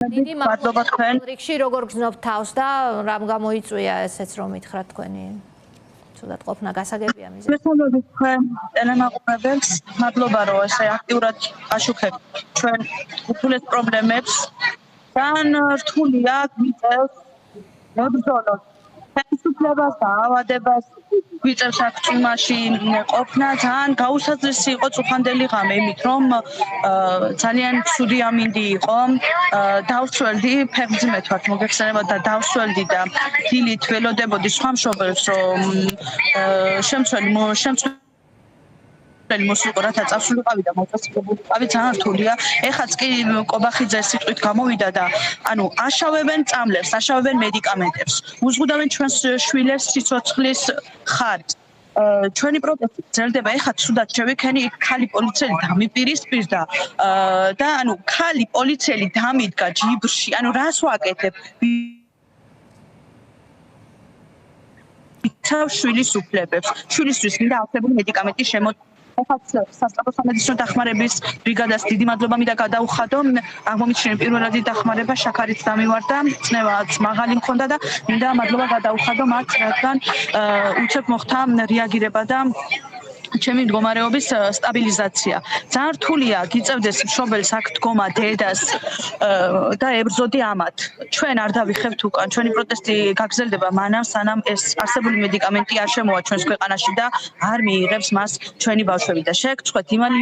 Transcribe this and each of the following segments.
დიდი მადლობა თქვენ. რიგში როგორ გზნობთ თავს და რამ გამოიწვია ესეც რომ მითხრათ თქვენი ცუდად ყოფნა გასაგებია მიზეზი. მოგესალმებით თქვენ ტელემაყურებელს. მადლობა რომ ესე აქტიურად აშუქებთ ჩვენ უხულეს პრობლემებს. თან რთულია გვიწევს მებრძოლოთ ხელისუფლებას და ავადებას გვიწევს აქ ჭიმაში ყოფნა ძალიან გაუსაძლესი იყო წუხანდელი ღამე იმით რომ ძალიან ცუდი ამინდი იყო დავსველდი ფეხმძიმეთ ვართ მოგეხსენებათ და დავსველდი და დილით ველოდებოდი სხვა მშობელს რომ შემცველი მოსულიყო რათა წავსულიყავი და მოწესრიგებულიყავი ძალიან რთულია. ეხაც კი კობახიძე სიტყვით გამოვიდა და ანუ აშავებენ წამლებს, აშავებენ მედიკამენტებს. უზღუდავენ ჩვენს შვილებს სიცოცხლის ხარჯს. ჩვენი პროტესტი გრძელდება. ეხლა ცუდად შევიქენი ხალი პოლიციელი დამიპირისპირდა და ანუ ხალი პოლიციელი დამიდგა ჯიბრში. ანუ რას ვაკეთებ? შვილის უფლებებს. შვილისთვის მინდა არსებული მედიკამენტის შემოწმება. სასწავლო სამედიცინო დახმარების ბრიგადას დიდი მადლობა მინდა გადაუხადო. აღმომიჩნია პირველადი დახმარება შაქარით დამივარდა, წნევაც მაღალი მქონდა და მინდა მადლობა გადაუხადო მათ, რადგან უცებ მოხდა რეაგირება და ჩემი მდგომარეობის სტაბილიზაცია. ძალიან რთულია გიწევდეს მშობელს აქ დგომა დედას და ებრძოდი ამათ. ჩვენ არ დავიხებთ უკან. ჩვენი პროტესტი გაგრძელდება მანამ სანამ ეს არსებული მედიკამენტი არ შემოვა ჩვენს ქვეყანაში და არ მიიღებს მას ჩვენი ბავშვები და შეგწყვეტ იმალი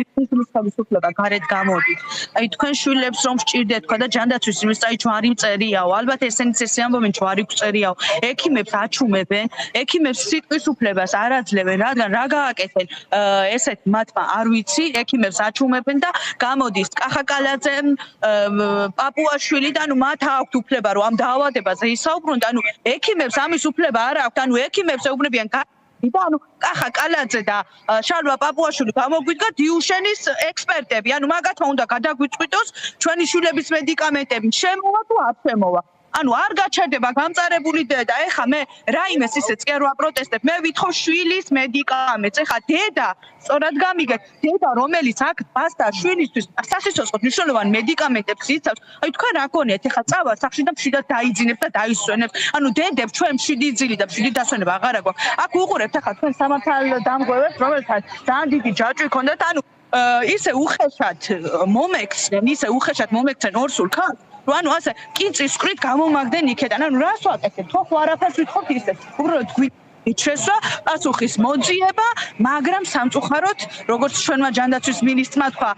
ხელისუფლება გარეთ გამოდით. აი თქვენ შვილებს რომ სჭირდეთ თქვა და ჯანდაცვის იმის წაი ჩვენ არ იმწერიაო. ალბათ ესენიც ესე ამბობენ ჩვენ არ იგვწერიაო. ექიმებს აჩუმებენ, ექიმებს სიტყვის უფლებას არ აძლევენ, რადგან რა გააკეთენ ესეთ მათმა არ ვიცი ექიმებს აჩუმებენ და გამოდის კახაკალაძე პაპუაშვილი და ანუ მათ აქვთ უფლება რომ ამ დაავადებაზე ისაუბრონ და ანუ ექიმებს ამის უფლება არ აქვთ ანუ ექიმებს ეუბნებიან და ანუ კახაკალაძე და შალვა პაპუაშვილი გამოგვიდგა დიუშენის ექსპერტები ანუ მაგათმა უნდა გადაგვიწყვიტოს ჩვენი შვილების მედიკამენტები შემოვა თუ არ შემოვა ანუ არ გაჩერდება გამწარებული დედა. ეხა მე რაიმეს ისეც კი არ ვაპროტესტებ. მე ვითხოვ შვილის მედიკამენტს. ეხა დედა სწორად გამიგეთ. დედა რომელიც აქ ბასტა შვილისთვის სასიცოცხლო მნიშვნელოვან მედიკამენტებს იცავს. აი თქვენ რა გონიათ? ეხა წავა სახში და მშვიდად დაიძინებს და დაისვენებს. ანუ დედებს ჩვენ მშვიდი ძილი და მშვიდი დასვენება აღარ აქვს. აქ უყურებთ ეხა თქვენ სამართალდამღვევებს, რომელთაც ძალიან დიდი ჯაჭვი ჰქონდათ. ანუ ისე უხეშად მომექცნენ, ისე უხეშად მომექცნენ ორსულ ქალს. ანუ ასე კიწის სკრით გამომაგდნენ იქიდან. ანუ რას ვაკეთებთ? ხო არაფერს ვითხოვთ ისე. უბრალოდ შეცვა პასუხის მოძიება, მაგრამ სამწუხაროდ, როგორც ჩვენმა ჯანდაცვის მინისტრმა თქვა,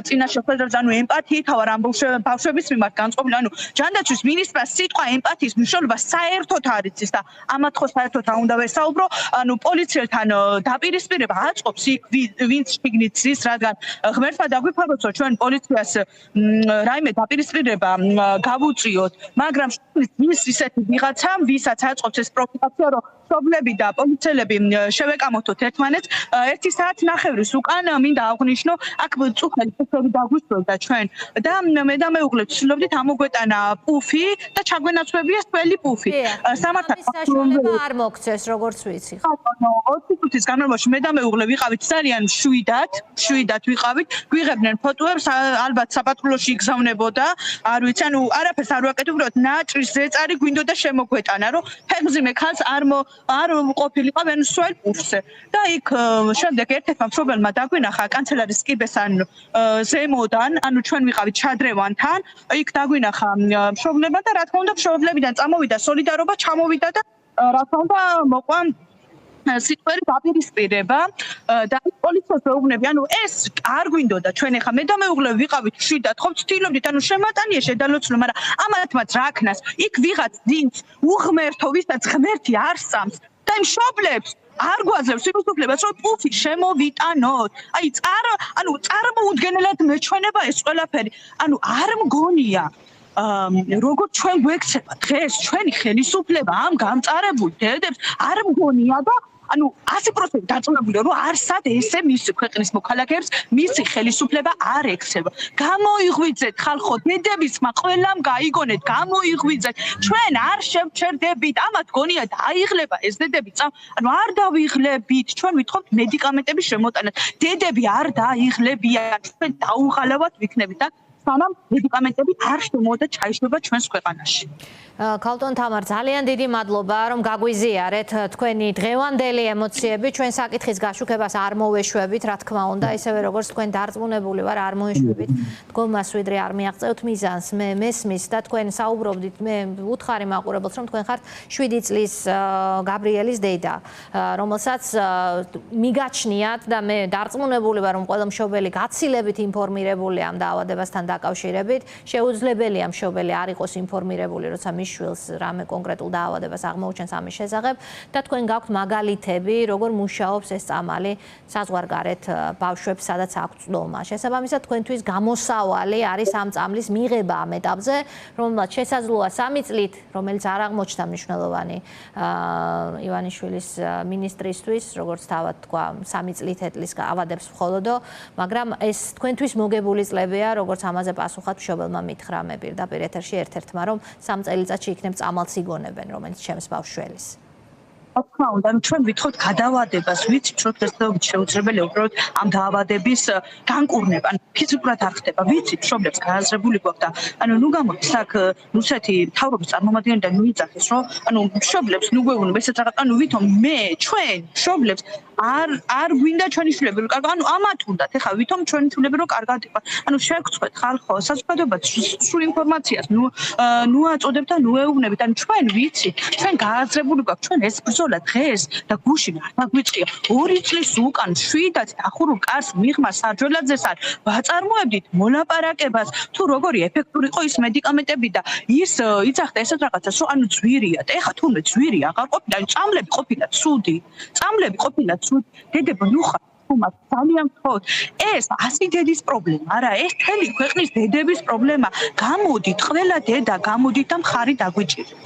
წინა შეხვედრაზე, ანუ ემპათიით ავარ ამ ბავშვების მიმართ განწყობილი. ანუ ჯანდაცვის მინისტრმა სიტყვა ემპათიის მნიშვნელობა საერთოდ არ იცის და ამათ ხო საერთოდ არ უნდა ვესაუბრო. ანუ პოლიციელთან დაპირისპირება აწყობს იქ ვინც შიგნით ზის, რადგან ღმერთმა დაგვიფაროსო ჩვენ პოლიციას რაიმე დაპირისპირება გავუწიოთ, მაგრამ ის ისეთი ვიღაცა, ვისაც აწყობს ეს პროვოკაცია, რომ მშობლები და პოლიციელები შევეკამოთოთ ერთმანეთს. 1 საათნახევრის უკან მინდა აღვნიშნო, აქ წუხელი ფეხები დაგვისვევდა ჩვენ და მე და მეუღლე ვცდილობდით ამოგვეტანა პუფი და ჩაგვენაცვლებია სველი პუფი. სამართალს არ მოგცეს, როგორც ვიცი. 20 წუთის განმავლობაში მე და მეუღლე ვიყავით ძალიან შვიდად ვიყავით. გვიღებდნენ ფოტოებს, ალბათ საპატრულოში იგზავნებოდა, არ ვიცი, ანუ არაფერს არ ვაკეთებ, უბრალოდ ნაჭრის ზეწარი გვინდოდა შემოგვეტანა, რომ ფეხმძიმე ქალს არ ყოფილიყო ვენ სველ პუფზე და იქ შემდეგ ერთ-ერთმა მშობელმა დაგვინახა კანცელარის კიბესთან ზემოდან ანუ ჩვენ ვიყავით ჩადრევანთან იქ დაგვინახა მშობლებმა და რა თქმა უნდა მშობლებიდან წამოვიდა სოლიდარობა ჩამოვიდა და რა თქმა უნდა მოყვა სიტყვერი დაპირისპირება და პოლიციას ვეუბნები ანუ ეს არ გვინდოდა ჩვენ ახლა მე და მეუღლე ვიყავით შვიდად ხო ვცდილობდით ანუ შემატანია შედალოცნო მაგრამ ამათმაც რა ქნას იქ ვიღაც ძინს უღმერთო ვისაც ღმერთი არ სწამს და იმ მშობლებს არ გვაძლევს იმის უფლებას რომ პუფი შემოვიტანოთ აი წარმოუდგენელად მეჩვენება ეს ყველაფერი ანუ არ მგონია როგორც ჩვენ გვექცება დღეს ჩვენი ხელისუფლება ამ გამწარებულ დედებს არ მგონია და ანუ 100% დაწუნებულია რომ არსად ესე მისი ქვეყნის მოქალაქეებს მისი ხელისუფლება არ ექცება. გამოიღვიძეთ ხალხო დედებისმა ყველამ გაიგონეთ, გამოიღვიძეთ. ჩვენ არ შევჩერდებით, ამათ გონია დაიღლება ეს დედები ანუ არ დავიღლებით. ჩვენ ვითხოვთ მედიკამენტების შემოტანას. დედები არ დაიღლებიან. ჩვენ დაუღალავად ვიქნებით და სანამ მედიკამენტები არ შემოვა და ჩაიშვება ჩვენს ქვეყანაში. ქალბატონ თამარ, ძალიან დიდი მადლობა, რომ გაგვიზიარეთ თქვენი დღევანდელი ემოციები. ჩვენ საკითხის გაშუქებას არ მოვეშვებით, რა თქმა უნდა, ისევე როგორც თქვენ დარწმუნებული ვარ, არ მოეშვებით დგომას, ვიდრე არ მიაღწევთ მიზანს. მე მესმის და თქვენ საუბრობდით, მე უთხარი მაყურებელს, რომ თქვენ ხართ 7 წლის გაბრიელის დედა, რომელსაც მიგაჩნიათ და მე დარწმუნებული ვარ, რომ ყველა მშობელი გაცილებით ინფორმირებულია ამ დაავადებასთან დაკავშირებით. შეუძლებელია მშობელი არ იყოს ინფორმირებული, როცა შვილს რამე კონკრეტულ დაავადებას აღმოუჩენს ამის შესახებ და თქვენ გაქვთ მაგალითები, როგორ მუშაობს ეს წამალი საზღვარგარეთ ბავშვებს, სადაც აქვთ წვდომა. შესაბამისად, თქვენთვის გამოსავალი არის ამ წამლის მიღება ამ ეტაპზე, რომელსაც შესაძლოა 3 წლით, რომელიც არ აღმოჩნდა მნიშვნელოვანი ივანიშვილის მინისტრისთვის, როგორც თავად თქვა, 3 წლით ეტლის ავადებს მხოლოდო, მაგრამ ეს თქვენთვის მოგებული წლებია, როგორც ამაზე პასუხად მშობელმა მითხრა მე პირდაპირ ეთერში ერთ-ერთმა, რომ 3 წელიწადში იქნებ წამალს იგონებენ, რომელიც ჩემს ბავშველის. რა თქმა უნდა, ჩვენ ვითხოვთ გადავადებას, ვიცით, რომ დღესდღეობით შეუძლებელია უბრალოდ ამ დაავადების განკურნება, ფიზიკურად არ ხდება. ვიცით, მშობლებს გააზრებული გვაქვს და ნუ გამოდის აქ რუსეთი მთავრობის წარმომადგენლიდან მიიწახეს, რომ მშობლებს ნუ გვეუბნება ესეთ რაღაც, ვითომ მე, ჩვენ მშობლებს არ გვინდა ჩვენი შვილები, ამათ უნდათ, ეხლა ვითომ ჩვენი შვილები რომ კარგად იყო. შეგწყვეტ ხალხო, საზოგადოებას სრულ ინფორმაციას ნუ აწოდებთ და ნუ ეუბნებით. ჩვენ ვიცით, ჩვენ გააზრებული გვაქვს, ჩვენ ეს ბრძოლა დღეს და გუშინ არ დაგვიწყია. 2 წლის უკან 7-ად ახურულ კარს მიღმა სარჯველაძეს არ ვაწარმოებდით მოლაპარაკებას, თუ როგორი ეფექტური იყო ის მედიკამენტები და ის იცახდა ესეთ რაღაცას, რომ ძვირია. და ეხლა თურმე ძვირი აღარ ყოფილა, წამლები ყოფილა ცუდი. წამლები ყოფილა ცუდი. დედებო ნუ ხარ ხომად ძალიან ვთხოვთ. ეს 100 დედის პრობლემა არა, ეს მთელი ქვეყნის დედების პრობლემა. გამოდით, ყველა დედა გამოდით და მხარი დაგვიჭირეთ.